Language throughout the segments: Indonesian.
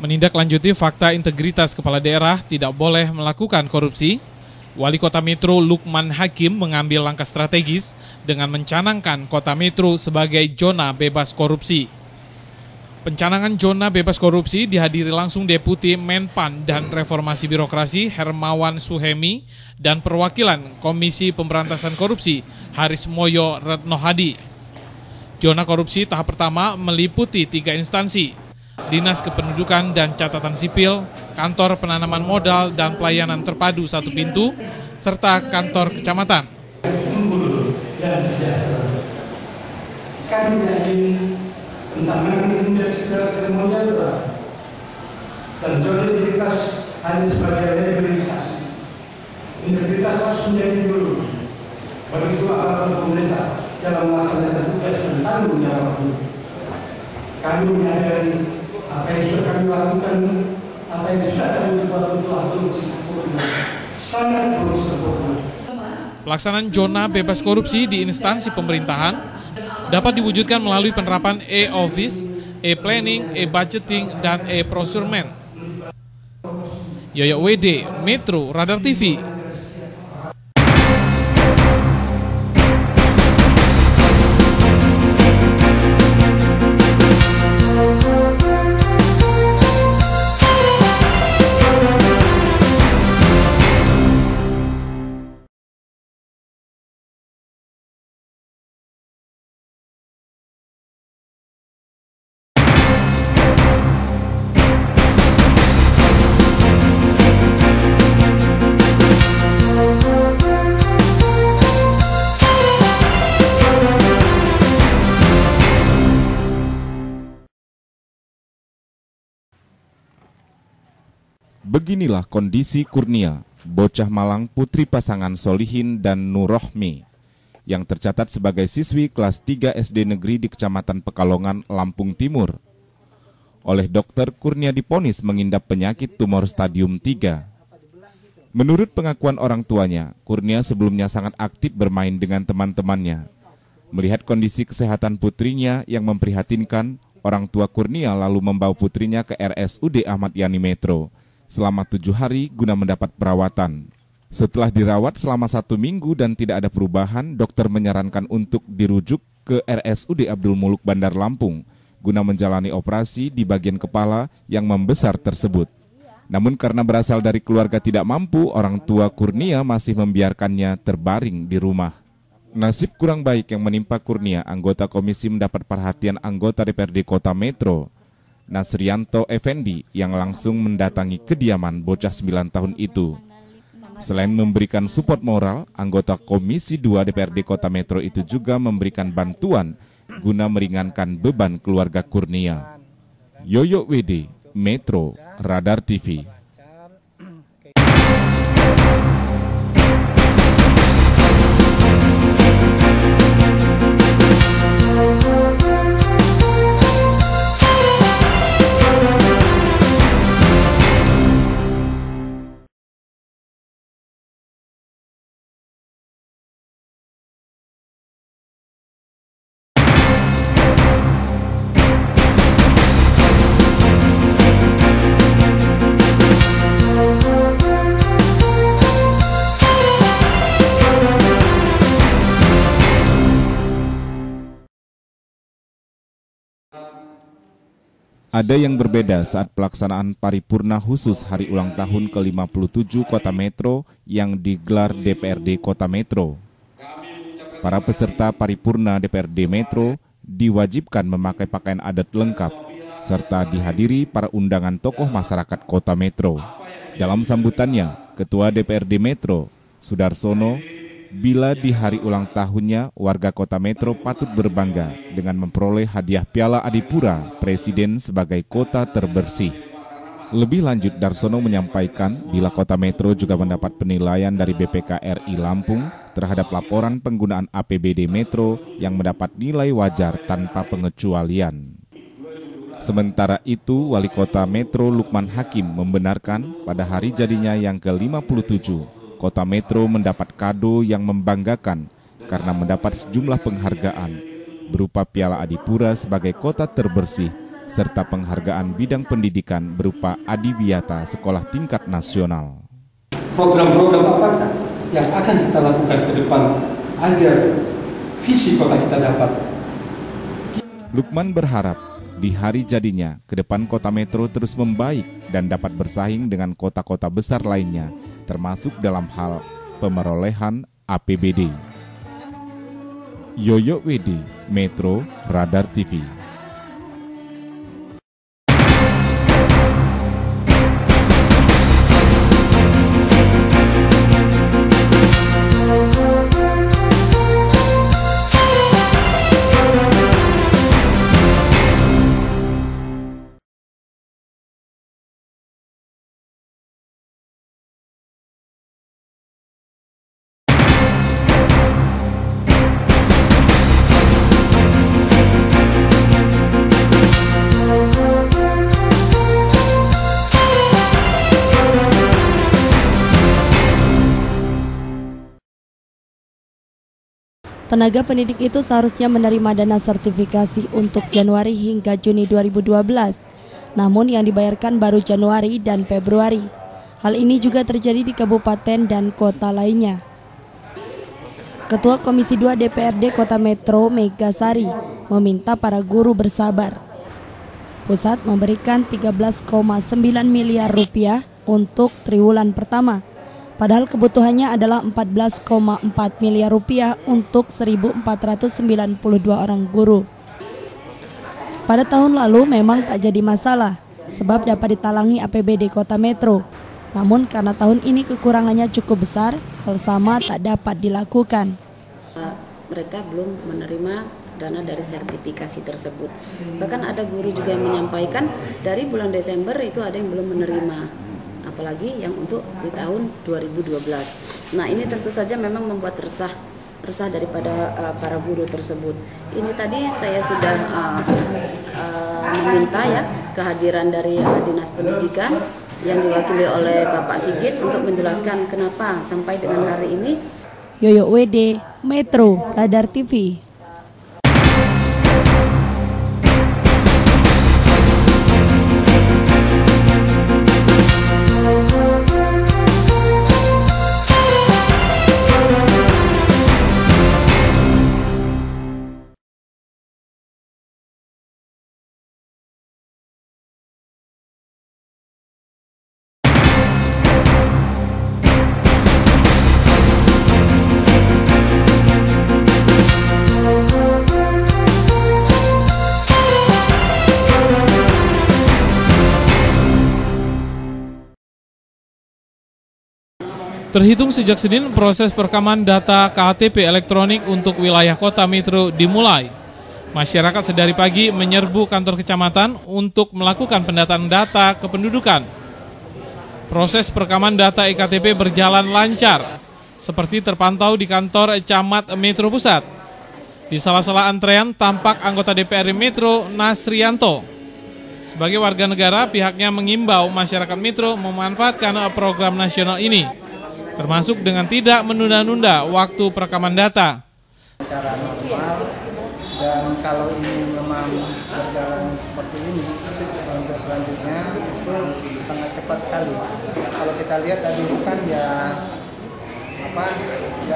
Menindaklanjuti fakta integritas kepala daerah tidak boleh melakukan korupsi, Wali Kota Metro Lukman Hakim mengambil langkah strategis dengan mencanangkan Kota Metro sebagai zona bebas korupsi. Pencanangan zona bebas korupsi dihadiri langsung Deputi Menpan dan Reformasi Birokrasi Hermawan Suhemi dan perwakilan Komisi Pemberantasan Korupsi Haris Moyo Retno Hadi. Zona korupsi tahap pertama meliputi 3 instansi, Dinas Kependudukan dan Catatan Sipil, Kantor Penanaman Modal dan Pelayanan Terpadu Satu Pintu, serta Kantor Kecamatan. Kami tidak ingin mencanangkan integritas seremonial dan zona integritas hanya sebagai rehabilitasi. Integritas harus menjadi dulu bagi semua aparatur pemerintah dalam melaksanakan tugas dan tanggung jawab. Kami menyadari apa yang sudah kami lakukan, apa yang sudah kami buat telah belum sempurna, sangat belum sempurna. Pelaksanaan zona bebas korupsi di instansi pemerintahan dapat diwujudkan melalui penerapan e-office, e-planning, e-budgeting, dan e-procurement. Yoyo WD, Metro Radar TV. Beginilah kondisi Kurnia, bocah Malang putri pasangan Solihin dan Nurrohmi, yang tercatat sebagai siswi kelas 3 SD negeri di Kecamatan Pekalongan, Lampung Timur. Oleh dokter, Kurnia divonis mengidap penyakit tumor stadium 3. Menurut pengakuan orang tuanya, Kurnia sebelumnya sangat aktif bermain dengan teman-temannya. Melihat kondisi kesehatan putrinya yang memprihatinkan, orang tua Kurnia lalu membawa putrinya ke RSUD Ahmad Yani Metro selama 7 hari guna mendapat perawatan. Setelah dirawat selama 1 minggu dan tidak ada perubahan, dokter menyarankan untuk dirujuk ke RSUD Abdul Muluk Bandar Lampung guna menjalani operasi di bagian kepala yang membesar tersebut. Namun karena berasal dari keluarga tidak mampu, orang tua Kurnia masih membiarkannya terbaring di rumah. Nasib kurang baik yang menimpa Kurnia, anggota komisi mendapat perhatian anggota DPRD Kota Metro, Nasrianto Effendi, yang langsung mendatangi kediaman bocah 9 tahun itu. Selain memberikan support moral, anggota Komisi 2 DPRD Kota Metro itu juga memberikan bantuan guna meringankan beban keluarga Kurnia. Yoyo WD, Metro Radar TV. Ada yang berbeda saat pelaksanaan paripurna khusus hari ulang tahun ke-57 Kota Metro yang digelar DPRD Kota Metro. Para peserta paripurna DPRD Metro diwajibkan memakai pakaian adat lengkap, serta dihadiri para undangan tokoh masyarakat Kota Metro. Dalam sambutannya, Ketua DPRD Metro, Sudarsono, bila di hari ulang tahunnya, warga Kota Metro patut berbangga dengan memperoleh hadiah Piala Adipura Presiden sebagai kota terbersih. Lebih lanjut, Darsono menyampaikan bila Kota Metro juga mendapat penilaian dari BPK RI Lampung terhadap laporan penggunaan APBD Metro yang mendapat nilai wajar tanpa pengecualian. Sementara itu, Wali Kota Metro Lukman Hakim membenarkan pada hari jadinya yang ke-57, Kota Metro mendapat kado yang membanggakan karena mendapat sejumlah penghargaan berupa Piala Adipura sebagai kota terbersih serta penghargaan bidang pendidikan berupa adiwiyata sekolah tingkat nasional. Program-program apakah yang akan kita lakukan ke depan agar visi kota kita dapat? Lukman berharap di hari jadinya ke depan Kota Metro terus membaik dan dapat bersaing dengan kota-kota besar lainnya, termasuk dalam hal pemerolehan APBD. Yoyo WD, Metro Radar TV. Tenaga pendidik itu seharusnya menerima dana sertifikasi untuk Januari hingga Juni 2012. Namun yang dibayarkan baru Januari dan Februari. Hal ini juga terjadi di kabupaten dan kota lainnya. Ketua Komisi 2 DPRD Kota Metro Megasari meminta para guru bersabar. Pusat memberikan 13,9 miliar rupiah untuk triwulan pertama. Padahal kebutuhannya adalah 14,4 miliar rupiah untuk 1.492 orang guru. Pada tahun lalu memang tak jadi masalah, sebab dapat ditalangi APBD Kota Metro. Namun karena tahun ini kekurangannya cukup besar, hal sama tak dapat dilakukan. Mereka belum menerima dana dari sertifikasi tersebut. Bahkan ada guru juga yang menyampaikan dari bulan Desember itu ada yang belum menerima. Apalagi yang untuk di tahun 2012. Nah, ini tentu saja memang membuat resah daripada para guru tersebut. Ini tadi saya sudah meminta ya kehadiran dari Dinas Pendidikan yang diwakili oleh Bapak Sigit untuk menjelaskan kenapa sampai dengan hari ini. Yoyo WD, Metro Radar TV. Terhitung sejak Senin, proses perekaman data KTP elektronik untuk wilayah Kota Metro dimulai. Masyarakat sedari pagi menyerbu kantor kecamatan untuk melakukan pendataan data kependudukan. Proses perekaman data EKTP berjalan lancar, seperti terpantau di kantor Camat Metro Pusat. Di sela-sela antrean tampak anggota DPRD Metro Nasrianto. Sebagai warga negara, pihaknya mengimbau masyarakat Metro memanfaatkan program nasional ini, termasuk dengan tidak menunda-nunda waktu perekaman data. Secara normal, dan kalau ini memang berjalan seperti ini, untuk selanjutnya itu sangat cepat sekali. Kalau kita lihat tadi kan ya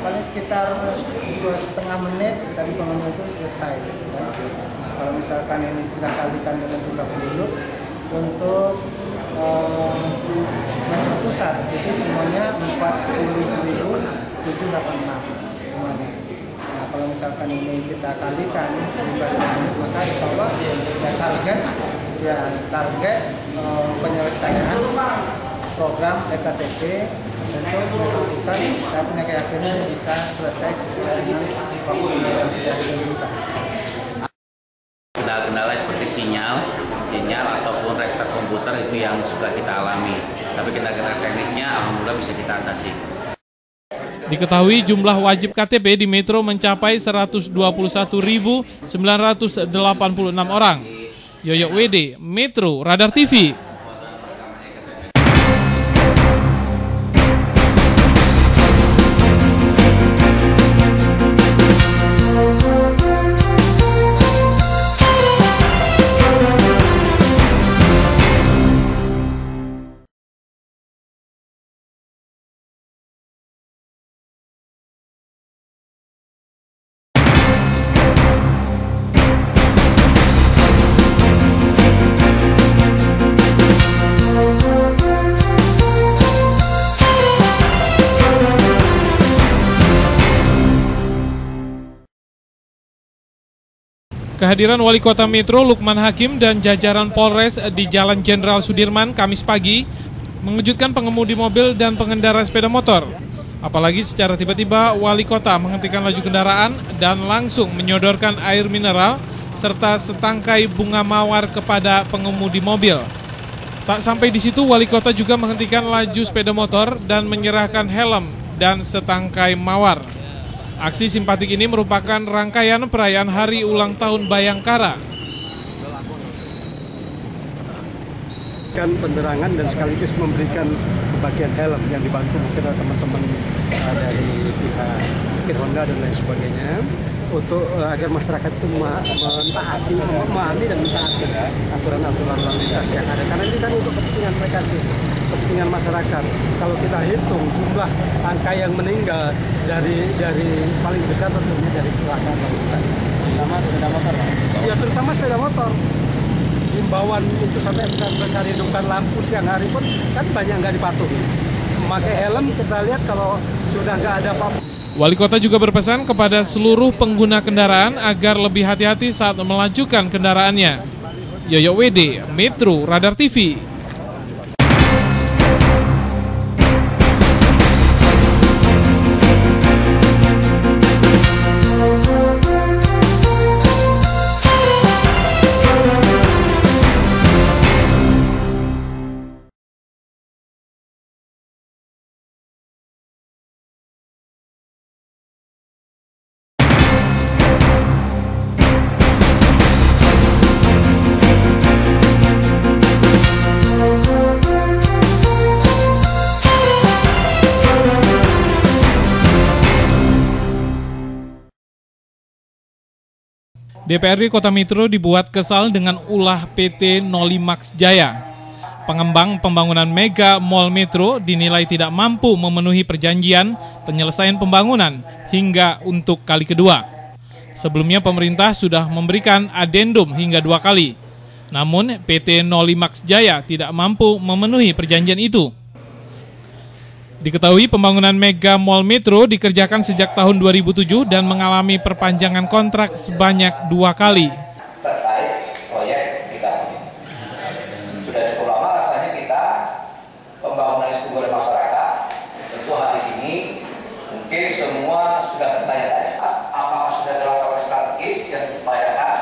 paling sekitar 2,5 menit tadi pengunduh itu selesai. Kalau misalkan ini kita kalikan dengan jumlah penduduk untuk Metro Pusat itu semuanya 40.786 semuanya. Nah, kalau misalkan ini kita kalikan maka insya Allah target penyelesaian program EKTP untuk Metro Pusat saya punya keyakinan bisa selesai sesuai dengan waktu yang sudah ditentukan. Kendala-kendala seperti sinyal ataupun restart komputer itu yang suka kita alami. Tapi kendala-kendala teknisnya alhamdulillah bisa kita atasi. Diketahui jumlah wajib KTP di Metro mencapai 121.986 orang. Yoyo WD, Metro Radar TV. Kehadiran Wali Kota Metro Lukman Hakim dan jajaran Polres di Jalan Jenderal Sudirman Kamis pagi mengejutkan pengemudi mobil dan pengendara sepeda motor. Apalagi secara tiba-tiba Wali Kota menghentikan laju kendaraan dan langsung menyodorkan air mineral serta setangkai bunga mawar kepada pengemudi mobil. Tak sampai di situ, Wali Kota juga menghentikan laju sepeda motor dan menyerahkan helm dan setangkai mawar. Aksi simpatik ini merupakan rangkaian perayaan Hari Ulang Tahun Bayangkara. Penerangan dan sekaligus memberikan pembagian helm yang dibantu mungkin teman-teman dari pihak Honda dan lain sebagainya untuk agar masyarakat itu mentaati, memahami dan mentaati aturan-aturan lalu lintas yang ada. Karena ini kan untuk kepentingan mereka, kepentingan masyarakat. Kalau kita hitung jumlah angka yang meninggal dari paling besar tentunya dari kecelakaan lalu lintas. Terutama sepeda motor. Ya terutama sepeda motor. Himbauan untuk sampai besar hidupkan lampu siang hari pun kan banyak nggak dipatuhi. Memakai helm kita lihat kalau sudah nggak ada apa-apa. Wali Kota juga berpesan kepada seluruh pengguna kendaraan agar lebih hati-hati saat melajukan kendaraannya. Yoyo WD, Metro Radar TV. DPRD Kota Metro dibuat kesal dengan ulah PT Nolimax Jaya. Pengembang pembangunan Mega Mall Metro dinilai tidak mampu memenuhi perjanjian penyelesaian pembangunan hingga untuk kali kedua. Sebelumnya pemerintah sudah memberikan adendum hingga 2 kali. Namun PT Nolimax Jaya tidak mampu memenuhi perjanjian itu. Diketahui pembangunan Mega Mall Metro dikerjakan sejak tahun 2007 dan mengalami perpanjangan kontrak sebanyak 2 kali. Terkait proyek Bidang. Sudah cukup lama rasanya kita pembangunan itu masyarakat. Tentu hari ini mungkin semua sudah bertanya-tanya apakah sudah ada langkah strategis yang diupayakan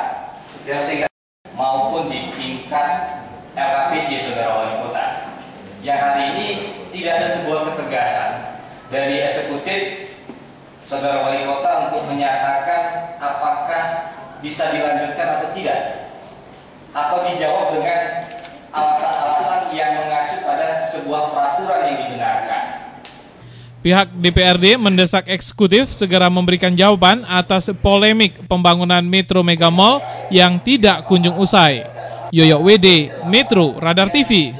yang sehingga maupun di tingkat LKPJ Saudara Wali Kota. Yang hari ini tidak ada sebuah ketegasan dari eksekutif Saudara Wali Kota untuk menyatakan apakah bisa dilanjutkan atau tidak, atau dijawab dengan alasan-alasan yang mengacu pada sebuah peraturan yang dibenarkan. Pihak DPRD mendesak eksekutif segera memberikan jawaban atas polemik pembangunan Metro Mega Mall yang tidak kunjung usai. Yoyo WD, Metro Radar TV.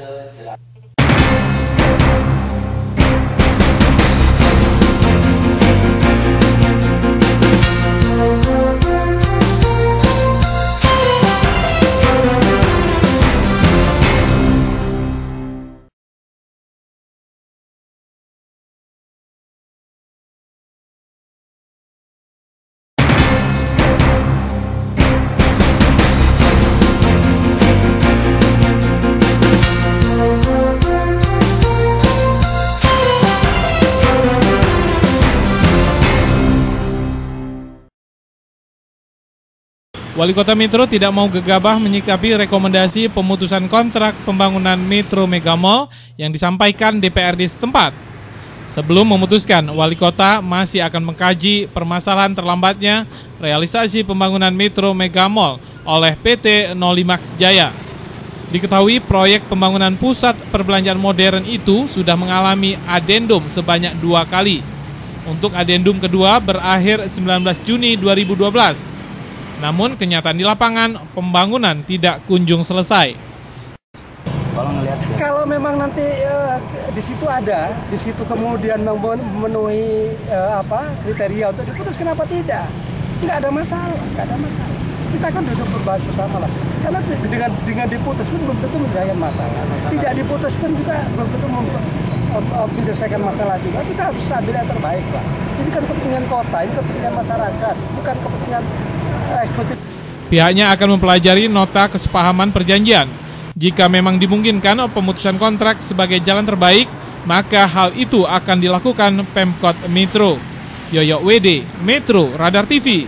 Wali Kota Metro tidak mau gegabah menyikapi rekomendasi pemutusan kontrak pembangunan Metro Mega Mall yang disampaikan DPRD setempat. Sebelum memutuskan, Wali Kota masih akan mengkaji permasalahan terlambatnya realisasi pembangunan Metro Mega Mall oleh PT Nolimax Jaya. Diketahui proyek pembangunan pusat perbelanjaan modern itu sudah mengalami adendum sebanyak 2 kali. Untuk adendum kedua berakhir 19 Juni 2012. Namun kenyataan di lapangan pembangunan tidak kunjung selesai. Kalau memang nanti di situ ada, di situ kemudian memenuhi kriteria untuk diputus, kenapa tidak? Nggak ada masalah. Kita kan duduk berbahas bersama lah. Karena dengan diputus pun belum tentu menyelesaikan masalah. Tidak diputus pun juga belum tentu menyelesaikan masalah juga. Kita harus ambil yang terbaik lah. Ini kan kepentingan kota, ini kepentingan masyarakat, bukan kepentingan eksekutif. Pihaknya akan mempelajari nota kesepahaman perjanjian. Jika memang dimungkinkan pemutusan kontrak sebagai jalan terbaik, maka hal itu akan dilakukan Pemkot Metro. Yoyo WD, Metro Radar TV.